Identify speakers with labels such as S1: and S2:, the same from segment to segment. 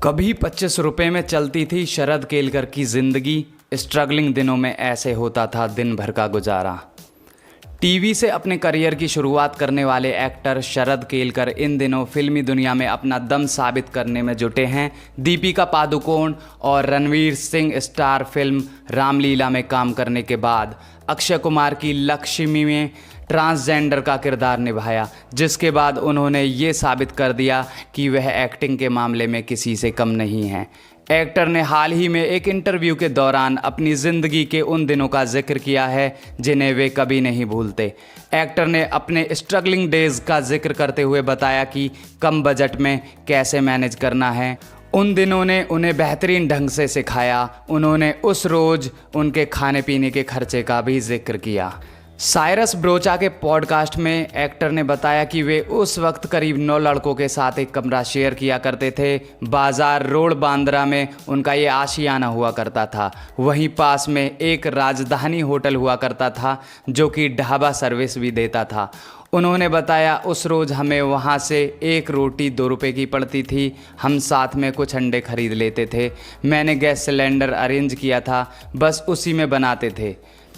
S1: कभी 25 रुपए में चलती थी शरद केलकर की जिंदगी। स्ट्रगलिंग दिनों में ऐसे होता था दिन भर का गुजारा। टीवी से अपने करियर की शुरुआत करने वाले एक्टर शरद केलकर इन दिनों फिल्मी दुनिया में अपना दम साबित करने में जुटे हैं। दीपिका पादुकोण और रणवीर सिंह स्टार फिल्म रामलीला में काम करने के बाद अक्षय कुमार की लक्ष्मी में ट्रांसजेंडर का किरदार निभाया, जिसके बाद उन्होंने ये साबित कर दिया कि वह एक्टिंग के मामले में किसी से कम नहीं हैं। एक्टर ने हाल ही में एक इंटरव्यू के दौरान अपनी ज़िंदगी के उन दिनों का जिक्र किया है जिन्हें वे कभी नहीं भूलते। एक्टर ने अपने स्ट्रगलिंग डेज़ का जिक्र करते हुए बताया कि कम बजट में कैसे मैनेज करना है। उन दिनों ने उन्हें बेहतरीन ढंग से सिखाया। उन्होंने उस रोज़ उनके खाने पीने के खर्चे का भी जिक्र किया। साइरस ब्रोचा के पॉडकास्ट में एक्टर ने बताया कि वे उस वक्त करीब 9 लड़कों के साथ एक कमरा शेयर किया करते थे। बाजार रोड बांद्रा में उनका ये आशियाना हुआ करता था। वहीं पास में एक राजधानी होटल हुआ करता था जो कि ढाबा सर्विस भी देता था। उन्होंने बताया, उस रोज़ हमें वहाँ से एक रोटी 2 रुपये की पड़ती थी। हम साथ में कुछ अंडे खरीद लेते थे। मैंने गैस सिलेंडर अरेंज किया था, बस उसी में बनाते थे।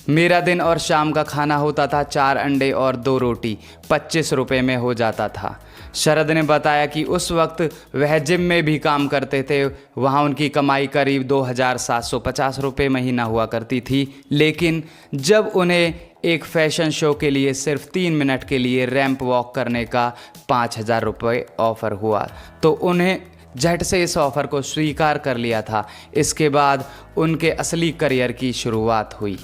S1: मेरा दिन और शाम का खाना होता था 4 अंडे और 2 रोटी, 25 रुपये में हो जाता था। शरद ने बताया कि उस वक्त वह जिम में भी काम करते थे। वहाँ उनकी कमाई करीब 2750 रुपये महीना हुआ करती थी। लेकिन जब उन्हें एक फैशन शो के लिए सिर्फ 3 मिनट के लिए रैंप वॉक करने का 5000 रुपये ऑफ़र हुआ तो उन्हें झट से इस ऑफ़र को स्वीकार कर लिया था। इसके बाद उनके असली करियर की शुरुआत हुई।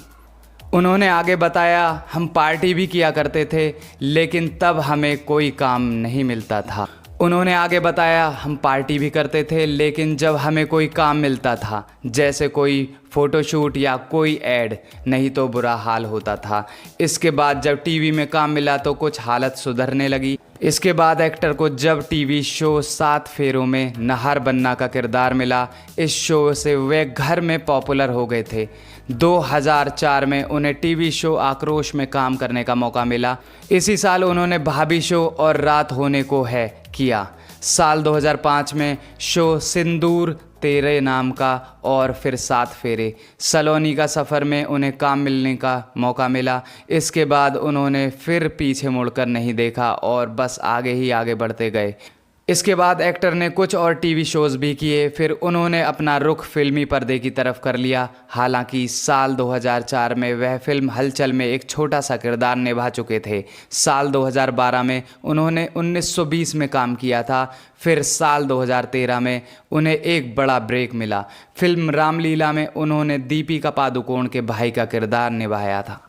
S1: उन्होंने आगे बताया, हम पार्टी भी किया करते थे लेकिन तब हमें कोई काम नहीं मिलता था। उन्होंने आगे बताया, हम पार्टी भी करते थे लेकिन जब हमें कोई काम मिलता था, जैसे कोई फ़ोटोशूट या कोई ऐड, नहीं तो बुरा हाल होता था। इसके बाद जब टीवी में काम मिला तो कुछ हालत सुधरने लगी। इसके बाद एक्टर को जब टीवी शो 7 फेरों में नहार बन्ना का किरदार मिला। इस शो से वे घर में पॉपुलर हो गए थे। 2004 में उन्हें टीवी शो आक्रोश में काम करने का मौका मिला। इसी साल उन्होंने भाभी शो और रात होने को है किया। साल 2005 में शो सिंदूर तेरे नाम का और फिर 7 फेरे, सलोनी का सफ़र में उन्हें काम मिलने का मौका मिला। इसके बाद उन्होंने फिर पीछे मुड़कर नहीं देखा और बस आगे ही आगे बढ़ते गए। इसके बाद एक्टर ने कुछ और टीवी शोज़ भी किए। फिर उन्होंने अपना रुख फिल्मी पर्दे की तरफ कर लिया। हालांकि साल 2004 में वह फिल्म हलचल में एक छोटा सा किरदार निभा चुके थे। साल 2012 में उन्होंने 1920 में काम किया था। फिर साल 2013 में उन्हें एक बड़ा ब्रेक मिला। फिल्म रामलीला में उन्होंने दीपिका पादुकोण के भाई का किरदार निभाया था।